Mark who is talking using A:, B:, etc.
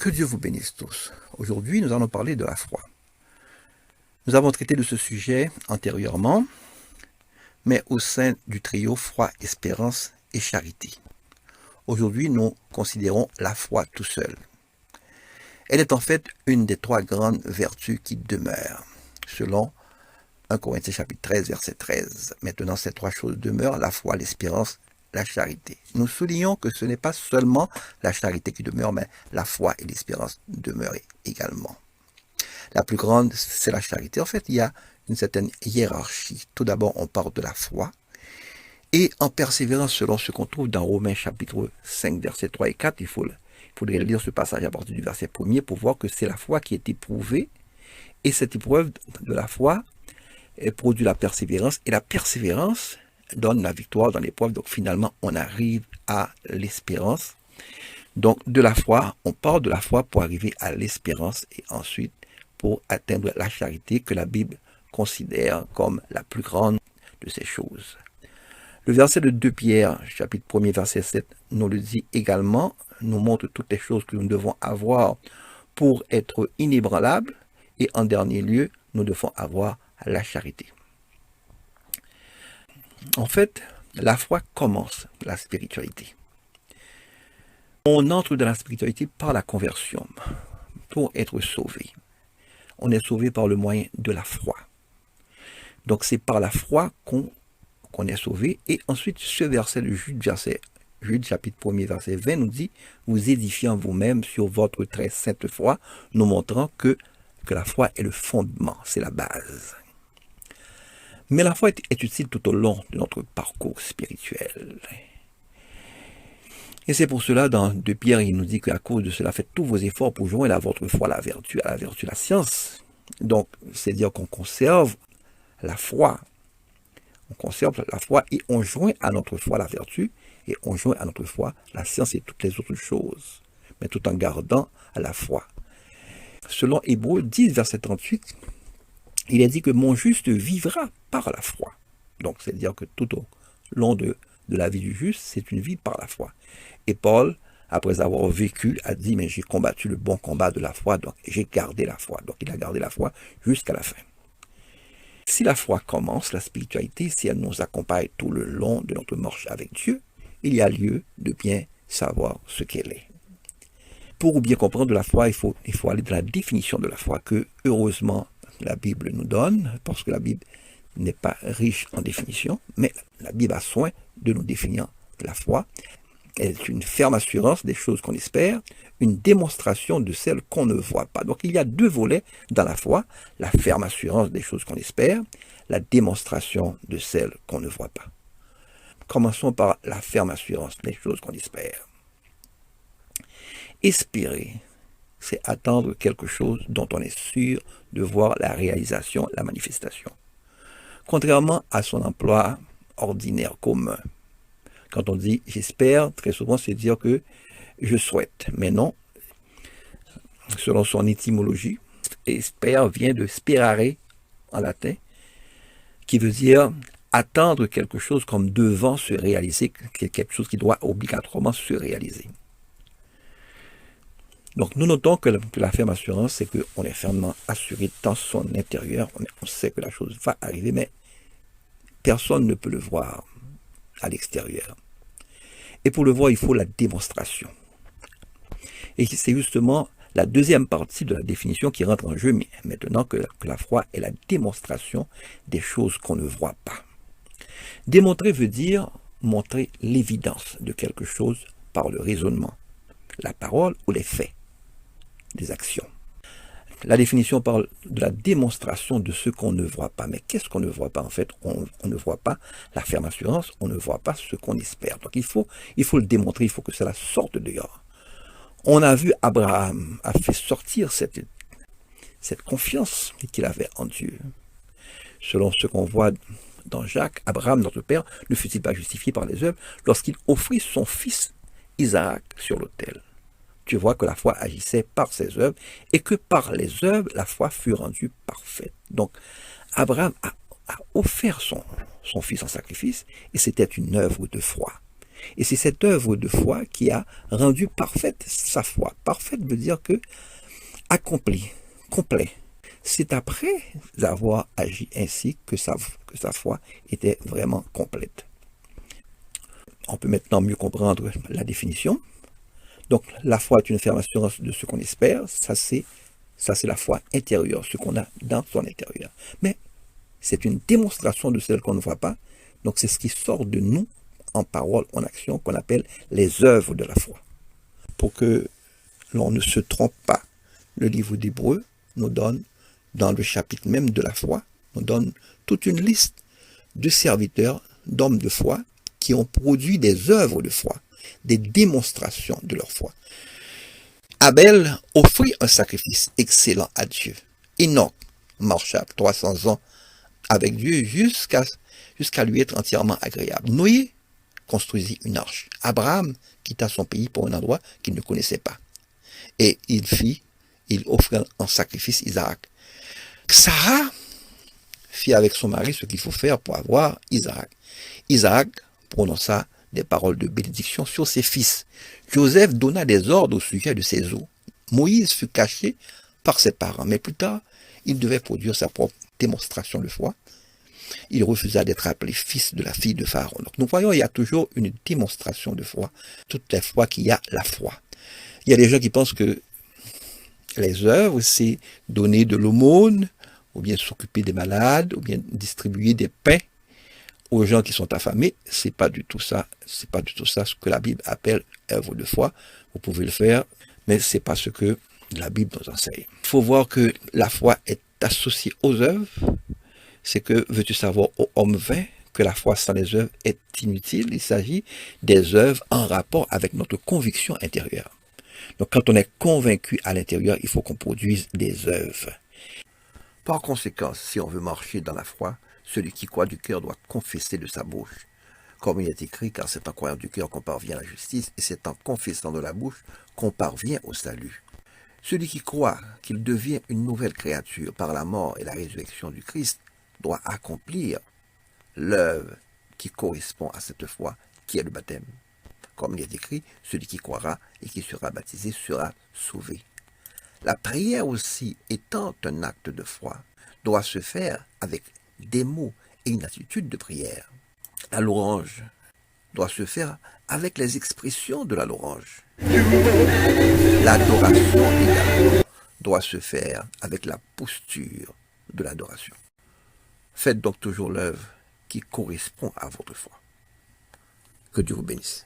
A: Que Dieu vous bénisse tous. Aujourd'hui, nous allons parler de la foi. Nous avons traité de ce sujet antérieurement, mais au sein du trio foi, espérance et charité. Aujourd'hui, nous considérons la foi tout seul. Elle est en fait une des trois grandes vertus qui demeurent, selon 1 Corinthiens chapitre 13, verset 13. Maintenant, ces trois choses demeurent, la foi, l'espérance, la charité. Nous soulignons que ce n'est pas seulement la charité qui demeure, mais la foi et l'espérance demeurent également. La plus grande, c'est la charité. En fait, il y a une certaine hiérarchie. Tout d'abord, on parle de la foi. Et en persévérance, selon ce qu'on trouve dans Romains chapitre 5, versets 3 et 4, il faudrait lire ce passage à partir du verset 1er pour voir que c'est la foi qui est éprouvée. Et cette épreuve de la foi produit la persévérance. Et la persévérance donne la victoire dans l'épreuve. Donc finalement, on arrive à l'espérance. Donc de la foi, on part de la foi pour arriver à l'espérance et ensuite pour atteindre la charité que la Bible considère comme la plus grande de ces choses. Le verset de 2 Pierre, chapitre 1er, verset 7, nous le dit également, nous montre toutes les choses que nous devons avoir pour être inébranlables et en dernier lieu, nous devons avoir la charité. En fait, la foi commence la spiritualité. On entre dans la spiritualité par la conversion, pour être sauvé. On est sauvé par le moyen de la foi. Donc c'est par la foi qu'on est sauvé. Et ensuite, ce verset de Jude, chapitre 1er, verset 20, nous dit, vous édifiant vous-même sur votre très sainte foi, nous montrant que la foi est le fondement, c'est la base. Mais la foi est utile tout au long de notre parcours spirituel. Et c'est pour cela, dans 2 Pierre, il nous dit qu'à cause de cela, faites tous vos efforts pour joindre à votre foi la vertu, à la vertu la science. Donc, c'est-à-dire qu'on conserve la foi. On conserve la foi et on joint à notre foi la vertu et on joint à notre foi la science et toutes les autres choses, mais tout en gardant à la foi. Selon Hébreux 10, verset 38, il est dit que mon juste vivra par la foi. Donc, c'est-à-dire que tout au long de la vie du juste, c'est une vie par la foi. Et Paul, après avoir vécu, a dit, mais j'ai combattu le bon combat de la foi, donc j'ai gardé la foi. Donc, il a gardé la foi jusqu'à la fin. Si la foi commence, la spiritualité, si elle nous accompagne tout le long de notre marche avec Dieu, il y a lieu de bien savoir ce qu'elle est. Pour bien comprendre la foi, il faut aller dans la définition de la foi que, heureusement, la Bible nous donne, parce que la Bible n'est pas riche en définition, mais la Bible a soin de nous définir la foi. Elle est une ferme assurance des choses qu'on espère, une démonstration de celles qu'on ne voit pas. Donc il y a deux volets dans la foi, la ferme assurance des choses qu'on espère, la démonstration de celles qu'on ne voit pas. Commençons par la ferme assurance des choses qu'on espère. Espérer, c'est attendre quelque chose dont on est sûr de voir la réalisation, la manifestation. Contrairement à son emploi ordinaire commun. Quand on dit j'espère, très souvent c'est dire que je souhaite. Mais non, selon son étymologie, espère vient de sperare en latin, qui veut dire attendre quelque chose comme devant se réaliser, quelque chose qui doit obligatoirement se réaliser. Donc nous notons que la ferme assurance, c'est qu'on est fermement assuré dans son intérieur. On sait que la chose va arriver, mais personne ne peut le voir à l'extérieur. Et pour le voir, il faut la démonstration. Et c'est justement la deuxième partie de la définition qui rentre en jeu maintenant que la foi est la démonstration des choses qu'on ne voit pas. Démontrer veut dire montrer l'évidence de quelque chose par le raisonnement, la parole ou les faits, des actions. La définition parle de la démonstration de ce qu'on ne voit pas. Mais qu'est-ce qu'on ne voit pas? En fait, on ne voit pas la ferme assurance, on ne voit pas ce qu'on espère. Donc il faut le démontrer, il faut que cela sorte dehors. On a vu Abraham a fait sortir cette confiance qu'il avait en Dieu. Selon ce qu'on voit dans Jacques, Abraham, notre père, ne fut-il pas justifié par les œuvres lorsqu'il offrit son fils Isaac sur l'autel? Tu vois que la foi agissait par ses œuvres et que par les œuvres, la foi fut rendue parfaite. Donc, Abraham a offert son fils en sacrifice et c'était une œuvre de foi. Et c'est cette œuvre de foi qui a rendu parfaite sa foi. Parfaite veut dire que accompli, complet. C'est après avoir agi ainsi que sa foi était vraiment complète. On peut maintenant mieux comprendre la définition. Donc, la foi est une ferme assurance de ce qu'on espère. Ça, c'est la foi intérieure, ce qu'on a dans son intérieur. Mais c'est une démonstration de celle qu'on ne voit pas. Donc, c'est ce qui sort de nous en parole, en action, qu'on appelle les œuvres de la foi. Pour que l'on ne se trompe pas, le livre d'Hébreux nous donne, dans le chapitre même de la foi, nous donne toute une liste de serviteurs, d'hommes de foi, qui ont produit des œuvres de foi, des démonstrations de leur foi. Abel offrit un sacrifice excellent à Dieu. Enoch marcha 300 ans avec Dieu jusqu'à lui être entièrement agréable. Noé construisit une arche. Abraham quitta son pays pour un endroit qu'il ne connaissait pas. Et il offrit en sacrifice Isaac. Sarah fit avec son mari ce qu'il faut faire pour avoir Isaac. Isaac prononça des paroles de bénédiction sur ses fils. Joseph donna des ordres au sujet de ses os. Moïse fut caché par ses parents, mais plus tard, il devait produire sa propre démonstration de foi. Il refusa d'être appelé fils de la fille de Pharaon. Donc nous voyons, il y a toujours une démonstration de foi. Toutes les fois qu'il y a la foi. Il y a des gens qui pensent que les œuvres, c'est donner de l'aumône, ou bien s'occuper des malades, ou bien distribuer des pains aux gens qui sont affamés. C'est pas du tout ça. C'est pas du tout ça ce que la Bible appelle œuvre de foi. Vous pouvez le faire, mais c'est pas ce que la Bible nous enseigne. Il faut voir que la foi est associée aux œuvres. C'est que, veux-tu savoir, ô homme vain, que la foi sans les œuvres est inutile. Il s'agit des œuvres en rapport avec notre conviction intérieure. Donc, quand on est convaincu à l'intérieur, il faut qu'on produise des œuvres. Par conséquent, si on veut marcher dans la foi, celui qui croit du cœur doit confesser de sa bouche. Comme il est écrit, car c'est en croyant du cœur qu'on parvient à la justice, et c'est en confessant de la bouche qu'on parvient au salut. Celui qui croit qu'il devient une nouvelle créature par la mort et la résurrection du Christ doit accomplir l'œuvre qui correspond à cette foi, qui est le baptême. Comme il est écrit, celui qui croira et qui sera baptisé sera sauvé. La prière aussi, étant un acte de foi, doit se faire avec des mots et une attitude de prière. La louange doit se faire avec les expressions de la louange. L'adoration également doit se faire avec la posture de l'adoration. Faites donc toujours l'œuvre qui correspond à votre foi. Que Dieu vous bénisse.